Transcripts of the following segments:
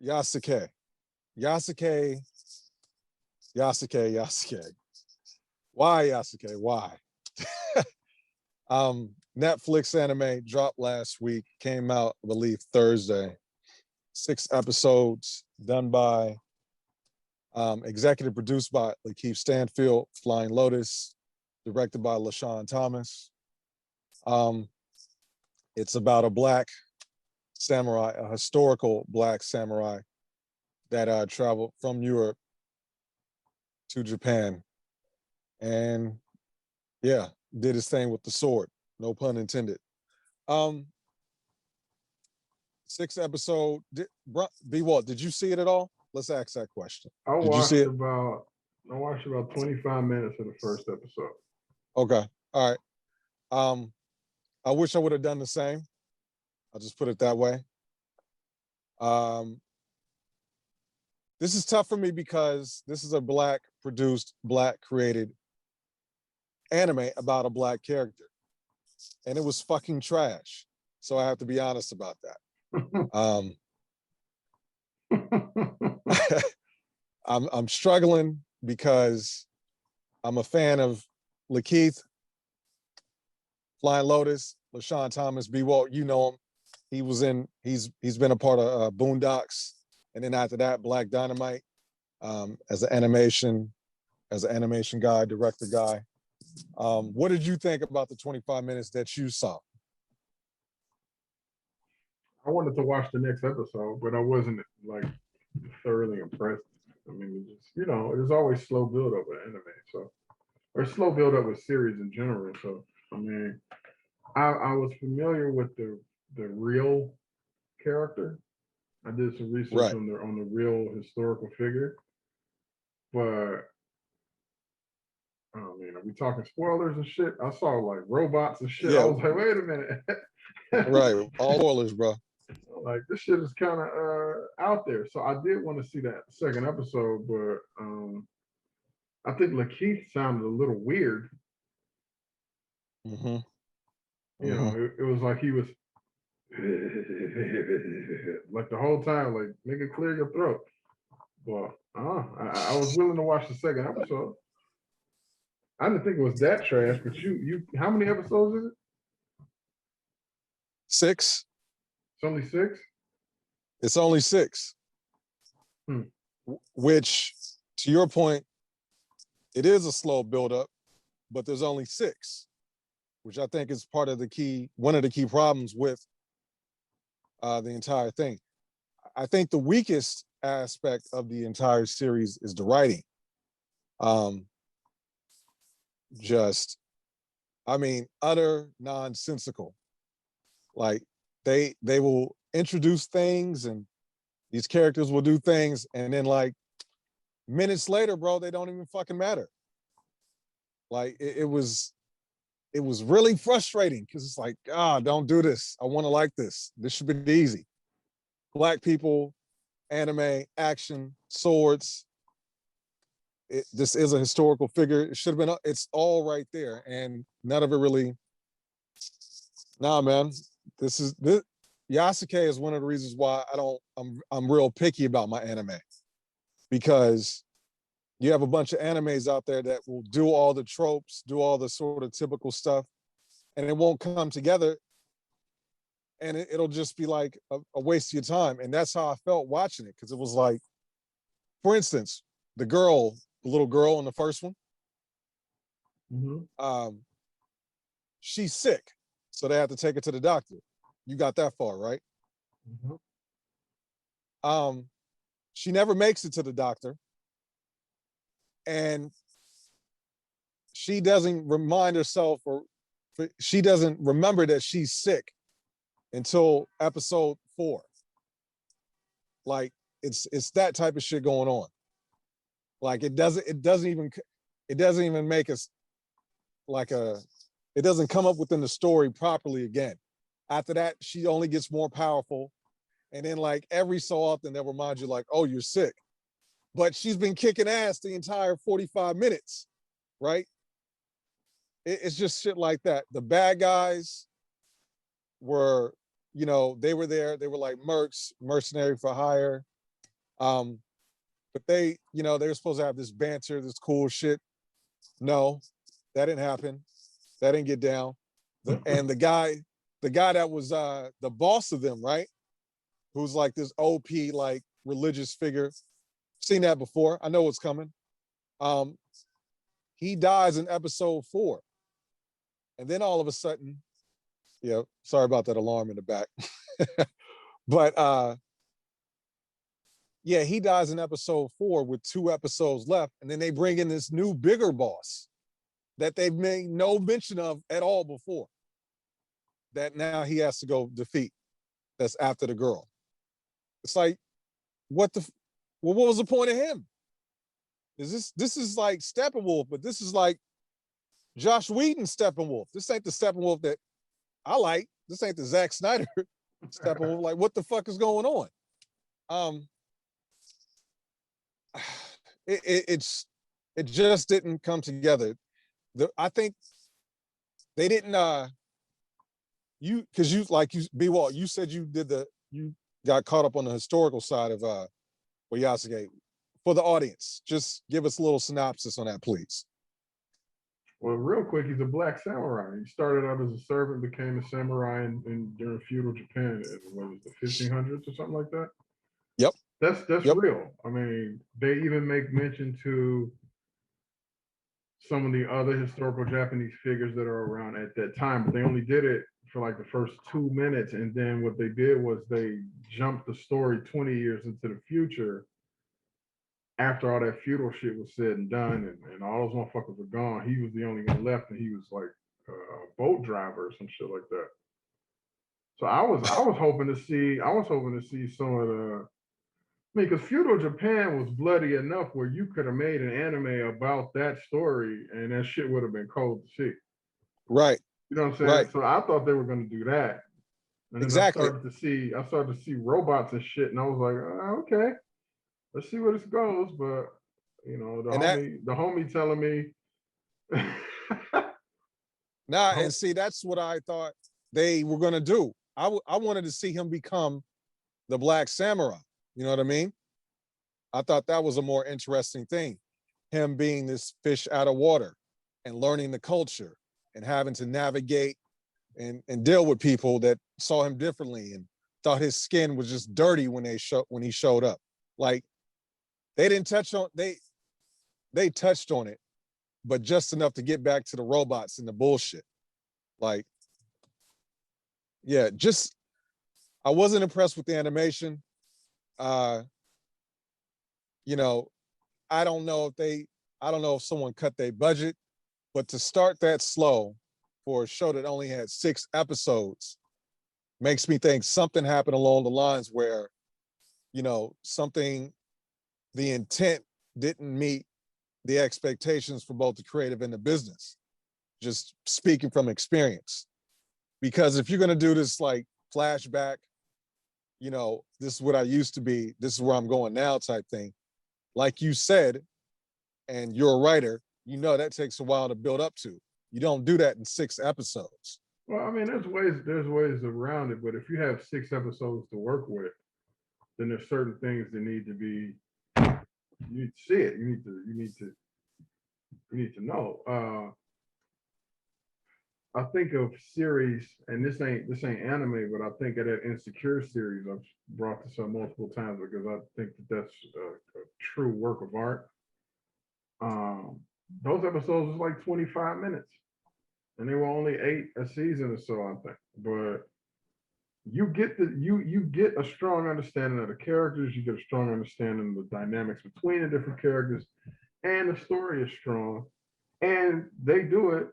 Yasuke. Yasuke. Yasuke. Yasuke. Why Yasuke? Why? Netflix anime dropped last week, came out, I believe, Thursday. 6 episodes done by, executive produced by Lakeith Stanfield, Flying Lotus, directed by LaShawn Thomas. It's about a black samurai, a historical black samurai that traveled from Europe to Japan and yeah, did his thing with the sword. No pun intended. 6 episode. B Walt, did you see it at all? Let's ask that question. Did you see it? I watched about 25 minutes of the first episode. Okay. All right. I wish I would have done the same. I'll just put it that way. This is tough for me because this is a black produced, black created anime about a black character. And it was fucking trash. So I have to be honest about that. I'm struggling because I'm a fan of Lakeith, Flying Lotus, LaShawn Thomas, B. Walt, you know him. He's been a part of Boondocks, and then after that, Black Dynamite, as an animation guy, director guy. What did you think about the 25 minutes that you saw? I wanted to watch the next episode, but I wasn't like thoroughly impressed. I mean, it just, there's always slow build up with anime, so or slow build up with series in general. So I mean, I was familiar with the real character. I did some research on the real historical figure, but oh man, are we talking spoilers and shit? I saw like robots and shit. Yeah. I was like, wait a minute. Right, all spoilers, bro. Like this shit is kind of out there. So I did want to see that second episode, but I think Lakeith sounded a little weird. Mm-hmm. It was like he was like the whole time, like nigga, clear your throat. Well, I was willing to watch the second episode. I didn't think it was that trash, but you how many episodes is it? 6. It's only 6? It's only 6. Which, to your point, it is a slow buildup, but there's only 6, which I think is one of the key problems with the entire thing. I think the weakest aspect of the entire series is the writing. Utter nonsensical. Like they will introduce things and these characters will do things, and then like minutes later, bro, they don't even fucking matter. Like it was really frustrating because it's like, don't do this. I want to like this. This should be easy. Black people, anime, action, swords. This is a historical figure. It should have been. It's all right there, and none of it really. Nah, man. This Yasuke is one of the reasons why I'm real picky about my anime, because you have a bunch of animes out there that will do all the tropes, do all the sort of typical stuff, and it won't come together, and it'll just be like a waste of your time. And that's how I felt watching it, because it was like, for instance, the little girl in the first one, she's sick, so they have to take her to the doctor. You got that far, right? She never makes it to the doctor, and she doesn't remind herself, or she doesn't remember that she's sick until episode 4. Like it's that type of shit going on. Like it doesn't even make us like it doesn't come up within the story properly again. After that, she only gets more powerful. And then like every so often they'll remind you like, oh, you're sick. But she's been kicking ass the entire 45 minutes, right? It's just shit like that. The bad guys were, they were there. They were like mercs, mercenary for hire. Um, but they, they were supposed to have this banter, this cool shit. No, that didn't happen. That didn't get down. And the guy that was the boss of them, right? Who's like this OP, like religious figure. Seen that before. I know what's coming. Um, he dies in episode 4. And then all of a sudden, yeah, sorry about that alarm in the back. But yeah, he dies in episode 4 with 2 episodes left. And then they bring in this new bigger boss that they've made no mention of at all before. That now he has to go defeat. That's after the girl. It's like, what what was the point of him? This is like Steppenwolf, but this is like Josh Whedon Steppenwolf. This ain't the Steppenwolf that I like. This ain't the Zack Snyder Steppenwolf. Like, what the fuck is going on? It just didn't come together. I think they didn't because you like you B Walt, you said you got caught up on the historical side of Yasuke. For the audience, just give us a little synopsis on that, please. Well, real quick, he's a black samurai. He started out as a servant, became a samurai during feudal Japan. What was the 1500s or something like that? Yep. That's yep. real. I mean, they even make mention to some of the other historical Japanese figures that are around at that time, but they only did it for like the first 2 minutes, and then what they did was they jumped the story 20 years into the future after all that feudal shit was said and done, and all those motherfuckers were gone. He was the only one left, and he was like a boat driver or some shit like that. So I was hoping to see some of the. I mean, because feudal Japan was bloody enough where you could have made an anime about that story, and that shit would have been cold to see. Right. You know what I'm saying? Right. So I thought they were going to do that, and then exactly. I started to see robots and shit, and I was like, okay, let's see where this goes. But the homie telling me. And see, that's what I thought they were going to do. I wanted to see him become the Black Samurai. You know what I mean? I thought that was a more interesting thing. Him being this fish out of water and learning the culture and having to navigate and deal with people that saw him differently and thought his skin was just dirty when he showed up. Like, they didn't touch on they touched on it, but just enough to get back to the robots and the bullshit. Like, yeah, just I wasn't impressed with the animation. I don't know if someone cut their budget, but to start that slow for a show that only had 6 episodes makes me think something happened along the lines where, the intent didn't meet the expectations for both the creative and the business. Just speaking from experience. Because if you're going to do this like flashback, this is what I used to be, this is where I'm going now type thing. Like you said, and you're a writer, that takes a while to build up to. You don't do that in 6 episodes. Well, I mean, there's ways around it, but if you have 6 episodes to work with, then there's certain things that need to be. You need to see it. You need to know. I think of series, and this ain't anime, but I think of that Insecure series. I've brought this up multiple times because I think that's a true work of art. Those episodes was like 25 minutes, and they were only 8 a season or so, I think. But you get you get a strong understanding of the characters. You get a strong understanding of the dynamics between the different characters, and the story is strong. And they do it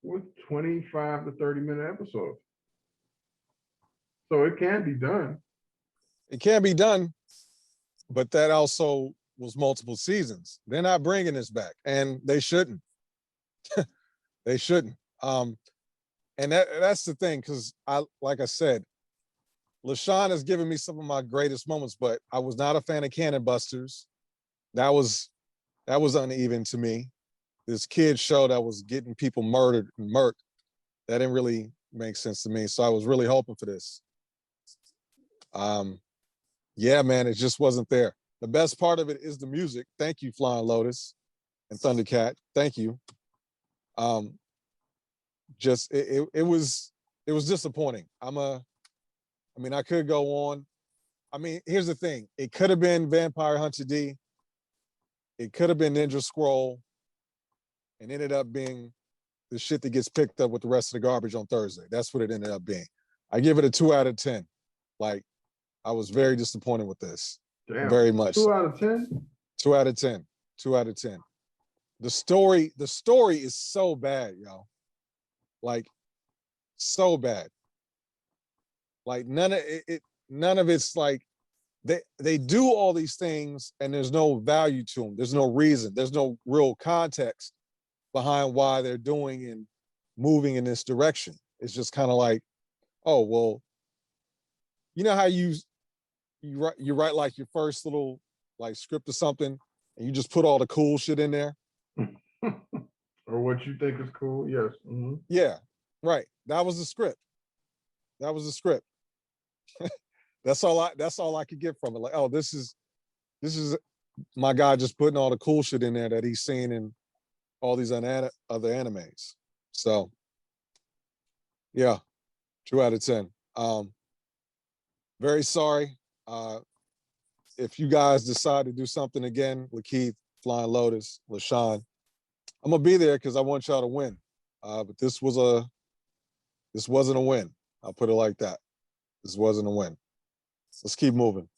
with 25 to 30-minute episodes. So it can be done. It can be done, but that also was multiple seasons. They're not bringing this back, and they shouldn't. They shouldn't. And that's the thing, because like I said, LaShawn has given me some of my greatest moments, but I was not a fan of Cannon Busters. That was uneven to me. This kid show that was getting people murdered and murked, that didn't really make sense to me. So I was really hoping for this. Yeah, man, it just wasn't there. The best part of it is the music. Thank you, Flying Lotus and Thundercat. Thank you. Um, just it was disappointing. I mean, I could go on. I mean, here's the thing. It could have been Vampire Hunter D. It could have been Ninja Scroll, and ended up being the shit that gets picked up with the rest of the garbage on Thursday. That's what it ended up being. I give it a 2 out of 10. Like, I was very disappointed with this. Damn. Very much. 2 out of 10? 2 out of 10. 2 out of 10. The story is so bad, yo. Like, so bad. Like none of it's like they do all these things and there's no value to them. There's no reason. There's no real context behind why they're doing and moving in this direction. It's just kind of like, oh well, you know how you write like your first little like script or something, and you just put all the cool shit in there. Or what you think is cool? Yes. Yeah, right. That was the script. That was the script. That's all I could get from it. Like, oh, this is my guy just putting all the cool shit in there that he's seen in all these other animes. So yeah, 2 out of 10. Very sorry. If you guys decide to do something again, Lakeith, Flying Lotus, LaShawn, I'm gonna be there because I want y'all to win. But this wasn't a win. I'll put it like that. This wasn't a win. Let's keep moving.